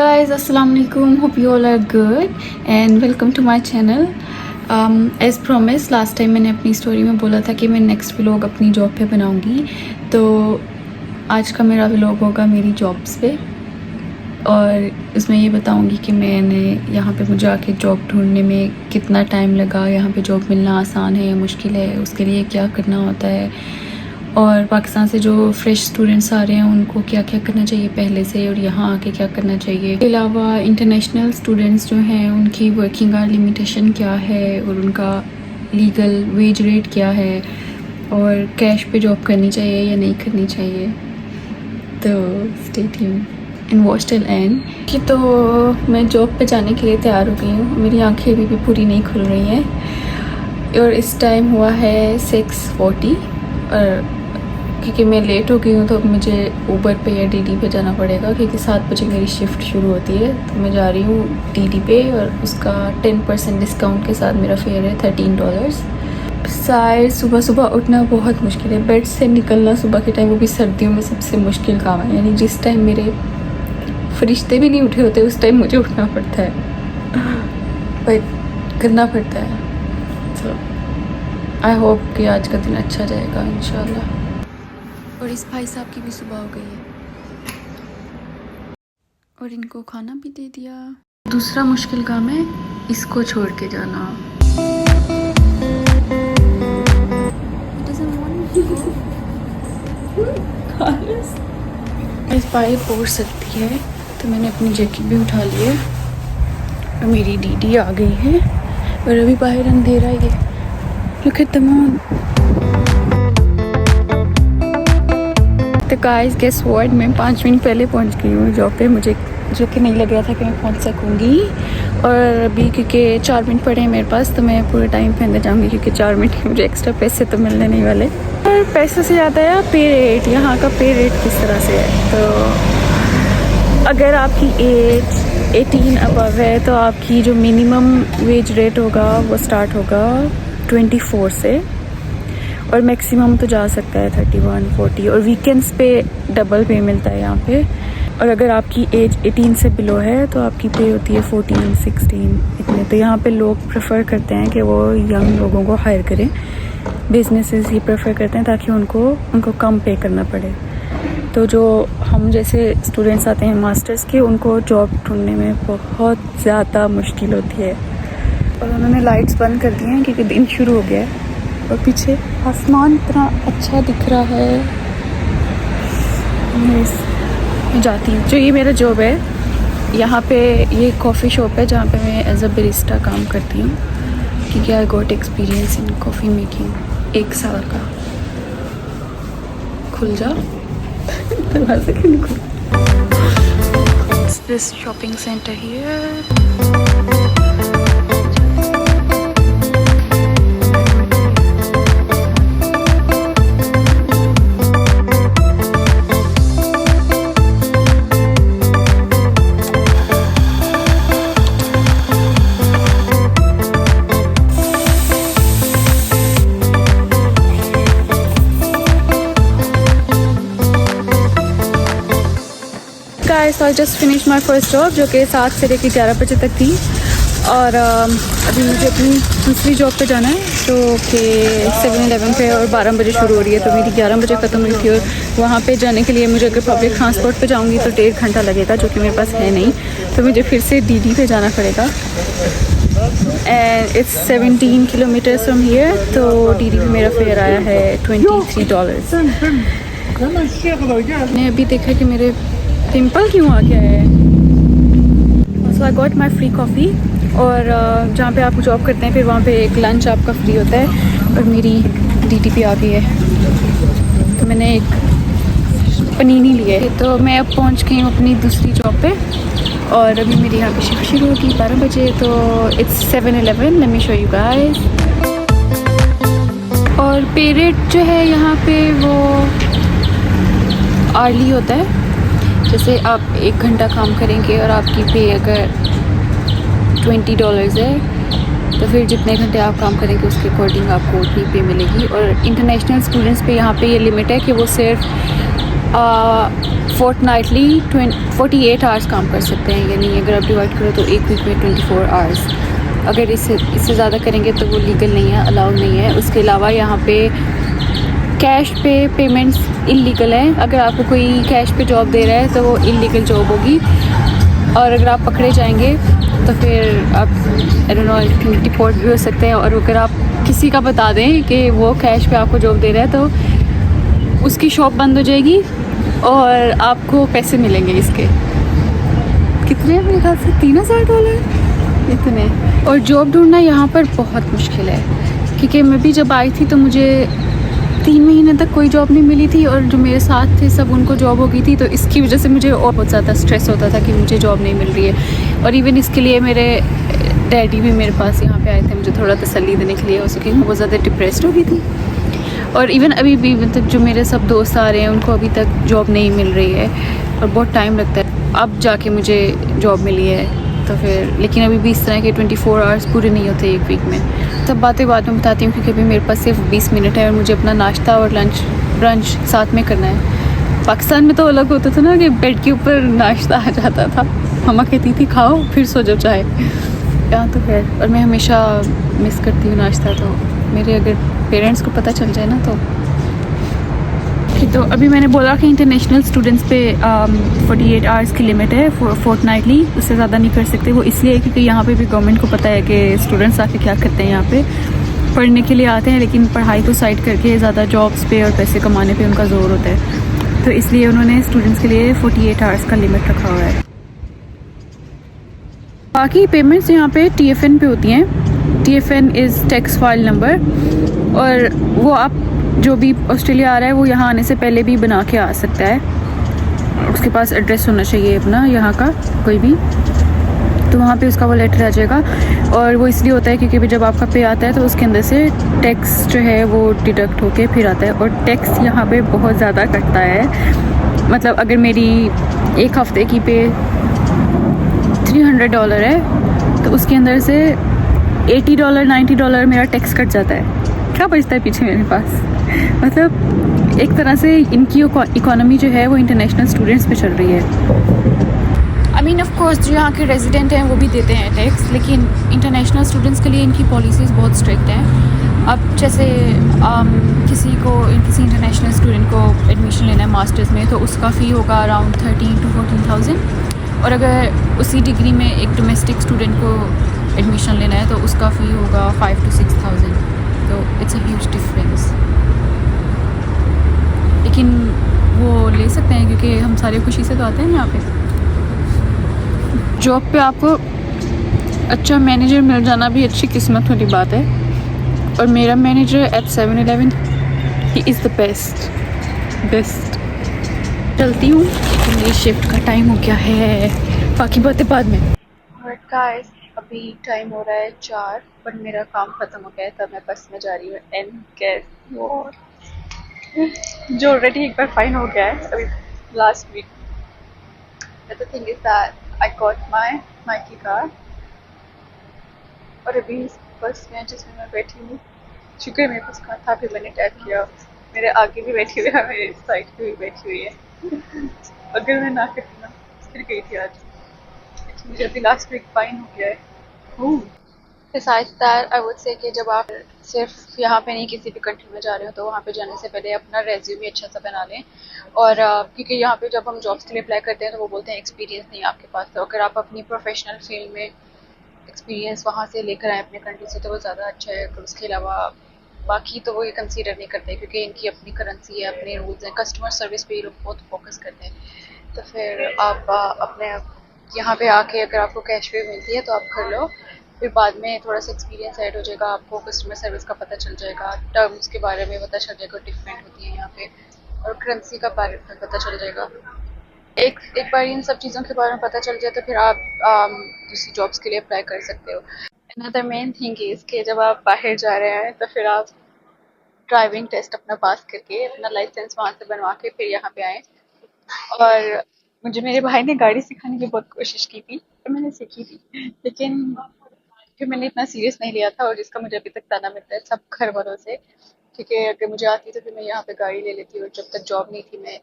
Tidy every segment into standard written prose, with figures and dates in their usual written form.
guys, assalamu alaikum. Hope you all are good and welcome to my channel. As promised, last time मैंने अपनी story में बोला था कि मैं नेक्स्ट व्लॉग अपनी जॉब पे बनाऊंगी, तो आज का मेरा व्लॉग होगा मेरी जॉब्स पे और इसमें ये बताऊंगी कि मैंने यहाँ पे मुझे आके जॉब ढूंढने में कितना टाइम लगा, यहाँ पे जॉब मिलना आसान है या मुश्किल है, उसके लिए क्या करना होता है और पाकिस्तान से जो फ्रेश स्टूडेंट्स आ रहे हैं उनको क्या क्या करना चाहिए पहले से और यहाँ आके क्या करना चाहिए। इसके अलावा इंटरनेशनल स्टूडेंट्स जो हैं उनकी वर्किंग आवर लिमिटेशन क्या है और उनका लीगल वेज रेट क्या है और कैश पे जॉब करनी चाहिए या नहीं करनी चाहिए। तो stay tuned and watch till and. कि तो मैं जॉब पे जाने के लिए तैयार हो गई हूँ, मेरी आँखें अभी भी पूरी नहीं खुल रही हैं और इस टाइम हुआ है 6:40 और क्योंकि मैं लेट हो गई हूँ तो मुझे ऊबर पे या डीडी पे जाना पड़ेगा क्योंकि 7 बजे मेरी शिफ्ट शुरू होती है। तो मैं जा रही हूँ डीडी पे और उसका 10% डिस्काउंट के साथ मेरा फेयर है $13। शायद सुबह सुबह उठना बहुत मुश्किल है, बेड से निकलना सुबह के टाइम, वो भी सर्दियों में सबसे मुश्किल काम है। यानी जिस टाइम मेरे फरिश्ते भी नहीं उठे होते उस टाइम मुझे उठना पड़ता है, बट करना पड़ता है। तो आई होप कि आज का दिन अच्छा जाएगा इंशाल्लाह। और इस भाई साहब की भी सुबह हो गई है और इनको खाना भी दे दिया। दूसरा मुश्किल काम है इसको छोड़ के जाना। इस बाहर पहुँच सकती है तो मैंने अपनी जैकेट भी उठा ली है और मेरी दीदी आ गई है और अभी बाहर अंधेरा ही है। Look at the moon. तो गाइस गेस व्हाट, मैं 5 मिनट पहले पहुंच गई हूँ जॉब पे, मुझे जो कि नहीं लग रहा था कि मैं पहुंच सकूँगी। और अभी क्योंकि 4 मिनट पड़े हैं मेरे पास तो मैं पूरे टाइम पे अंदर जाऊँगी क्योंकि 4 मिनट के मुझे एक्स्ट्रा पैसे तो मिलने नहीं वाले। और पैसे से ज़्यादा है पे रेट, यहाँ का पे रेट किस तरह से है। तो अगर आपकी एज 18 अबव है तो आपकी जो मिनिमम वेज रेट होगा वो स्टार्ट होगा 24 से और मैक्सिमम तो जा सकता है 31, 40 और वीकेंड्स पे डबल पे मिलता है यहाँ पे। और अगर आपकी एज 18 से बिलो है तो आपकी पे होती है 14, 16 इतने। तो यहाँ पे लोग प्रेफर करते हैं कि वो यंग लोगों को हायर करें, बिजनेसेस ही प्रेफर करते हैं ताकि उनको कम पे करना पड़े। तो जो हम जैसे स्टूडेंट्स आते हैं मास्टर्स के, उनको जॉब ढूंढने में बहुत ज़्यादा मुश्किल होती है। और उन्होंने लाइट्स बंद कर दी हैं क्योंकि दिन शुरू हो गया है और पीछे आसमान इतना अच्छा दिख रहा है। मैं जाती हूँ, जो ये मेरा जॉब है यहाँ पे, ये कॉफ़ी शॉप है जहाँ पे मैं एज अ बैरिस्टा काम करती हूँ क्योंकि I got experience in coffee making 1 साल का। खुल जा दरवाज़े क्यों नहीं खुल। This shopping centre here. So I just finished my first job जो कि 7 से लेकर 11 बजे तक थी और अभी मुझे अपनी दूसरी जॉब पे जाना है जो कि 7-11 पे और 12 बजे शुरू हो रही है। तो मेरी 11 बजे ख़त्म हुई थी और वहाँ पे जाने के लिए मुझे अगर पब्लिक ट्रांसपोर्ट पे जाऊँगी तो 1.5 घंटा लगेगा जो कि मेरे पास है नहीं। तो मुझे फिर से डीडी पे जाना पड़ेगा and it's 17 kilometres from here. तो डीडी पे मेरा फेयर आया है $23। मैंने अभी देखा कि मेरे पिंपल क्यों आ गया है। So I got my free coffee और जहाँ पे आप जॉब करते हैं फिर वहाँ पे एक लंच आपका फ्री होता है और मेरी डीडी पे आ गई है तो मैंने एक पनीनी ली है। तो मैं अब पहुँच गई हूँ अपनी दूसरी जॉब पे और अभी मेरी यहाँ पे शिफ्ट शुरू होगी 12 बजे। तो it's 7-11, let me show you guys. और पे रेट जो है यहाँ पे वो आर्ली होता है, जैसे आप 1 घंटा काम करेंगे और आपकी पे अगर $20 है तो फिर जितने घंटे आप काम करेंगे उसके अकॉर्डिंग आपको उतनी पे मिलेगी। और इंटरनेशनल स्टूडेंट्स पे यहाँ पे ये लिमिट है कि वो सिर्फ फोर्टनाइटली 48 आवर्स काम कर सकते हैं, यानी अगर आप डिवाइड करो तो एक वीक में 24 आवर्स। अगर इससे ज़्यादा करेंगे तो वो लीगल नहीं है, अलाउड नहीं है। उसके अलावा यहाँ पे कैश पे पेमेंट्स इलीगल हैं। अगर आपको कोई कैश पे जॉब दे रहा है तो वो इलीगल जॉब होगी, और अगर आप पकड़े जाएंगे तो फिर आप आई डोंट नो डिपोर्ट भी हो सकते हैं। और अगर आप किसी का बता दें कि वो कैश पे आपको जॉब दे रहा है तो उसकी शॉप बंद हो जाएगी और आपको पैसे मिलेंगे इसके। कितने, मेरे ख्याल से $3000 इतने। और जॉब ढूंढना यहाँ पर बहुत मुश्किल है, क्योंकि मैं भी जब आई थी तो मुझे 3 महीने तक कोई जॉब नहीं मिली थी, और जो मेरे साथ थे सब उनको जॉब हो गई थी। तो इसकी वजह से मुझे और बहुत ज़्यादा स्ट्रेस होता था कि मुझे जॉब नहीं मिल रही है। और इवन इसके लिए मेरे डैडी भी मेरे पास यहाँ पे आए थे मुझे थोड़ा तसल्ली देने के लिए, उसके क्योंकि मैं बहुत ज़्यादा डिप्रेस्ड हो गई थी। और इवन अभी भी मतलब जो मेरे सब दोस्त आ रहे हैं उनको अभी तक जॉब नहीं मिल रही है, और बहुत टाइम लगता है। अब जाके मुझे जॉब मिली है, तो फिर लेकिन अभी भी इस तरह के 24 आवर्स पूरे नहीं होते एक वीक में। सब बातें बाद में बताती हूँ, क्योंकि अभी मेरे पास सिर्फ 20 मिनट है और मुझे अपना नाश्ता और लंच ब्रंच साथ में करना है। पाकिस्तान में तो अलग होता था ना कि बेड के ऊपर नाश्ता आ जाता था, मम्मा कहती थी खाओ फिर सो जाओ चाहे। यहाँ तो खैर, और मैं हमेशा मिस करती हूँ नाश्ता, तो मेरे अगर पेरेंट्स को पता चल जाए ना तो अभी मैंने बोला कि इंटरनेशनल स्टूडेंट्स पे 48 आवर्स की लिमिट है फोर्टनाइटली, उससे ज़्यादा नहीं कर सकते। वो इसलिए क्योंकि यहाँ पे भी गवर्नमेंट को पता है कि स्टूडेंट्स आके क्या करते हैं, यहाँ पे पढ़ने के लिए आते हैं, लेकिन पढ़ाई को साइड करके ज़्यादा जॉब्स पे और पैसे कमाने पे उनका ज़ोर होता है। तो इसलिए उन्होंने स्टूडेंट्स के लिए 48 आवर्स का लिमिट रखा हुआ है। बाकी पेमेंट्स यहाँ पे TFN पे होती हैं। TFN is tax file number, और वो आप जो भी ऑस्ट्रेलिया आ रहा है वो यहाँ आने से पहले भी बना के आ सकता है। उसके पास एड्रेस होना चाहिए अपना यहाँ का कोई भी, तो वहाँ पे उसका वो लेटर आ जाएगा। और वो इसलिए होता है क्योंकि भी जब आपका पे आता है तो उसके अंदर से टैक्स जो है वो डिडक्ट होके फिर आता है, और टैक्स यहाँ पे बहुत ज़्यादा कटता है। मतलब अगर मेरी एक हफ़्ते की पे $300 है तो उसके अंदर से $80 $90 मेरा टैक्स कट जाता है। क्या बचता है पीछे मेरे पास? मतलब एक तरह से इनकी इकोनॉमी जो है वो इंटरनेशनल स्टूडेंट्स पे चल रही है। आई मीन ऑफ कोर्स जो यहाँ के रेजिडेंट हैं वो भी देते हैं टैक्स, लेकिन इंटरनेशनल स्टूडेंट्स के लिए इनकी पॉलिसीज़ बहुत स्ट्रिक्ट हैं। अब जैसे किसी इंटरनेशनल स्टूडेंट को एडमिशन लेना है मास्टर्स में, तो उसका फ़ी होगा अराउंड 13,000 to 14,000। और अगर उसी डिग्री में एक डोमेस्टिक स्टूडेंट को एडमिशन लेना है तो उसका फ़ी होगा 5,000 to 6,000। तो इट्स अ ह्यूज डिफरेंस, लेकिन वो ले सकते हैं क्योंकि हम सारे खुशी से तो आते हैं यहाँ पे। जॉब पे आपको अच्छा मैनेजर मिल जाना भी अच्छी किस्मत वाली बात है, और मेरा manager eight 7-Eleven he is the best. चलती हूँ, मेरी शिफ्ट का टाइम हो गया है, बाकी बातें बाद में। गाइस अभी टाइम हो रहा है 4, पर मेरा काम ख़त्म हो गया है, तब मैं बस में जा रही हूँ। एंड गेस व्हाट, जो ऑलरेडी एक बार फाइन हो गया है अभी last week. The thing is that I got my key car, और अभी इस बस में जिसमें मैं बैठी हूँ, शुक्र मेरे पास कार था, फिर मैंने टैप किया, मेरे आगे भी बैठी हुई है, मेरे साइड पे भी बैठी हुई है। अगर मैं ना करती ना फिर गई थी आज, मुझे अभी लास्ट वीक फाइन हो गया है। Besides that, I would say कि जब आप सिर्फ यहाँ पे नहीं किसी भी कंट्री में जा रहे हो तो वहाँ पे जाने से पहले अपना रेज्यूमे अच्छा सा बना लें। और क्योंकि यहाँ पे जब हम जॉब्स के लिए अप्लाई करते हैं तो वो बोलते हैं एक्सपीरियंस नहीं है आपके पास, तो अगर आप अपनी प्रोफेशनल फील्ड में एक्सपीरियंस वहाँ से लेकर आए अपने कंट्री से तो वो ज़्यादा अच्छा है। तो उसके अलावा बाकी तो वो ये कंसीडर नहीं करते क्योंकि इनकी अपनी करेंसी है, अपने रूल्स हैं, कस्टमर सर्विस पे ये लोग बहुत फोकस करते हैं। तो फिर आप अपने यहाँ पे आके अगर आपको कैश पे मिलती है तो आप कर लो, फिर बाद में थोड़ा सा एक्सपीरियंस ऐड हो जाएगा, आपको कस्टमर सर्विस का पता चल जाएगा, टर्म्स के बारे में पता चल जाएगा, डिफरेंट होती है यहाँ पे, और करेंसी का बारे में पता चल जाएगा। एक बार इन सब चीज़ों के बारे में पता चल जाए तो फिर आप दूसरी जॉब्स के लिए अप्लाई कर सकते हो। अनदर मेन थिंग इज़ कि जब आप बाहर जा रहे हैं तो फिर आप ड्राइविंग टेस्ट अपना पास करके अपना लाइसेंस वहाँ से बनवा के फिर यहाँ पे आएँ। और मुझे मेरे भाई ने गाड़ी सिखाने की बहुत कोशिश की थी और मैंने सीखी थी, लेकिन फिर मैंने इतना सीरियस नहीं लिया था, और जिसका मुझे अभी तक ताना मिलता है सब घर वालों से, क्योंकि अगर मुझे आती तो फिर मैं यहाँ पे गाड़ी ले लेती, और जब तक जॉब नहीं थी मैं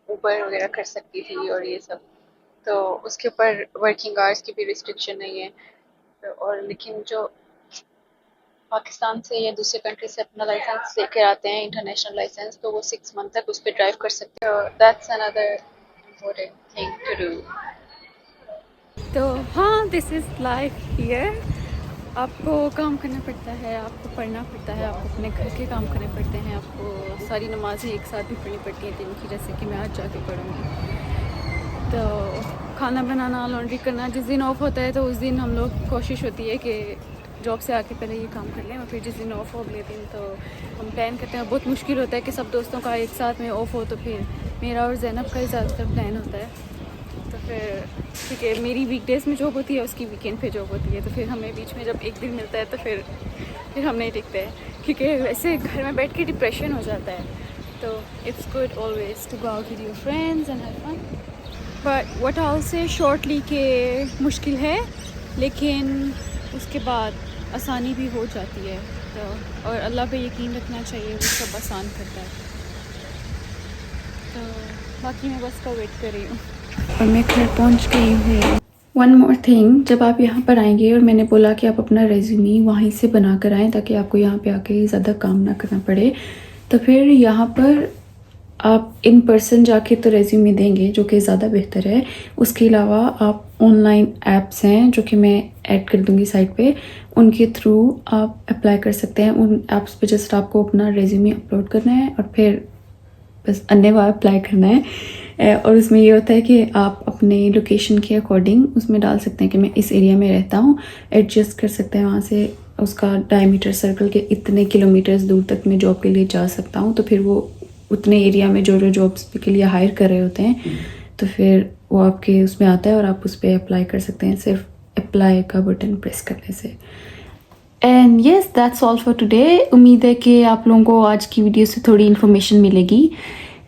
ऊबर वगैरह कर सकती थी और ये सब, तो उसके ऊपर वर्किंग आवर्स की भी रिस्ट्रिक्शन नहीं है। और लेकिन जो पाकिस्तान से या दूसरे कंट्री से अपना लाइसेंस लेकर आते हैं, इंटरनेशनल लाइसेंस, तो वो 6 मंथ तक उस पर ड्राइव कर सकते हैं। That's another important thing to do. तो हाँ, दिस इज़ लाइफ हियर। आपको काम करना पड़ता है, आपको पढ़ना पड़ता है, आपको अपने घर के काम करने पड़ते हैं, आपको सारी नमाज़ें एक साथ भी पढ़नी पड़ती हैं दिन की, जैसे कि मैं आज जाके पढ़ूँगी। तो खाना बनाना, लॉन्ड्री करना, जिस दिन ऑफ होता है तो उस दिन हम लोग कोशिश होती है कि जॉब से आके पहले ये काम कर लें, और फिर जिस दिन ऑफ हो अगले दिन तो हम प्लान करते हैं। बहुत मुश्किल होता है कि सब दोस्तों का एक साथ में ऑफ हो, तो फिर मेरा और जैनब का ही ज़्यादातर प्लान होता है। तो फिर ठीक है, मेरी वीकडेज़ में जॉब होती है, उसकी वीकेंड पे जॉब होती है, तो फिर हमें बीच में जब एक दिन मिलता है तो फिर हम नहीं टिकते हैं, क्योंकि वैसे घर में बैठ के डिप्रेशन हो जाता है। तो it's good always to go out with your friends and have fun. But what I will say shortly के मुश्किल है, लेकिन उसके बाद आसानी भी हो जाती है। तो और अल्लाह पे यकीन रखना चाहिए, वो सब आसान करता है। तो बाकी मैं बस का वेट कर रही हूँ और मैं घर पहुँच गई हूँ। वन मोर थिंग, जब आप यहाँ पर आएंगे, और मैंने बोला कि आप अपना रेज्यूमे वहीं से बना कर आएँ ताकि आपको यहाँ पे आके ज़्यादा काम ना करना पड़े, तो फिर यहाँ पर आप इन पर्सन जाके तो रेज्यूमे देंगे, जो कि ज़्यादा बेहतर है। उसके अलावा आप ऑनलाइन ऐप्स हैं जो कि मैं ऐड कर दूँगी साइट पे, उनके थ्रू आप अप्लाई कर सकते हैं। उन ऐप्स पे जस्ट आपको अपना रेज्यूमे अपलोड करना है और फिर बस अन्य बार अप्लाई करना है। और उसमें ये होता है कि आप अपने लोकेशन के अकॉर्डिंग उसमें डाल सकते हैं कि मैं इस एरिया में रहता हूँ, एडजस्ट कर सकते हैं वहाँ से उसका डायमीटर सर्कल के इतने किलोमीटर्स दूर तक मैं जॉब के लिए जा सकता हूँ। तो फिर वो उतने एरिया में जो जॉब्स के लिए हायर कर रहे होते हैं, तो फिर वो आपके उसमें आता है और आप उस पर अप्लाई कर सकते हैं, सिर्फ अप्लाई का बटन प्रेस करने से। And yes, that's all for today. उम्मीद है कि आप लोगों को आज की वीडियो से थोड़ी इन्फॉर्मेशन मिलेगी।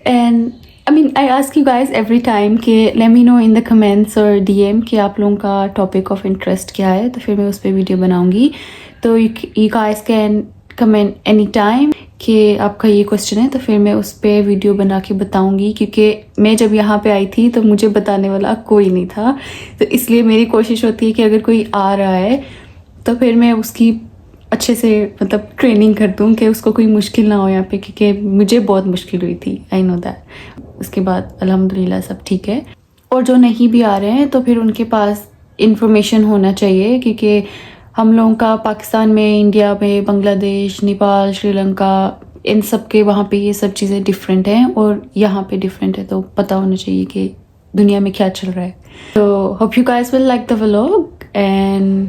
And I mean I ask you guys every time कि let me know in the comments और डीएम कि आप लोगों का टॉपिक ऑफ इंटरेस्ट क्या है, तो फिर मैं उस पर वीडियो बनाऊंगी। तो you guys can comment any time कि आपका ये क्वेश्चन है, तो फिर मैं उस पर वीडियो बना के बताऊँगी। क्योंकि मैं जब यहाँ पे आई थी तो मुझे बताने वाला कोई नहीं था, तो इसलिए मेरी कोशिश होती है कि अगर कोई आ रहा है तो फिर मैं उसकी अच्छे से मतलब ट्रेनिंग कर दूँ कि उसको कोई मुश्किल ना हो यहाँ पे, क्योंकि मुझे बहुत मुश्किल हुई थी, आई नो दैट। उसके बाद अल्हम्दुलिल्लाह सब ठीक है। और जो नहीं भी आ रहे हैं तो फिर उनके पास इंफॉर्मेशन होना चाहिए, क्योंकि हम लोगों का पाकिस्तान में, इंडिया में, बांग्लादेश, नेपाल, श्रीलंका, इन सब के वहाँ पे ये सब चीज़ें डिफरेंट हैं और यहाँ पे डिफरेंट है, तो पता होना चाहिए कि दुनिया में क्या चल रहा है। तो hope you guys will like the vlog and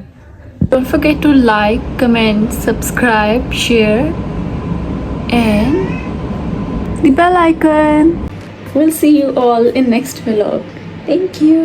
don't forget to like, comment, subscribe, share and the bell icon. We'll see you all in next vlog. Thank you.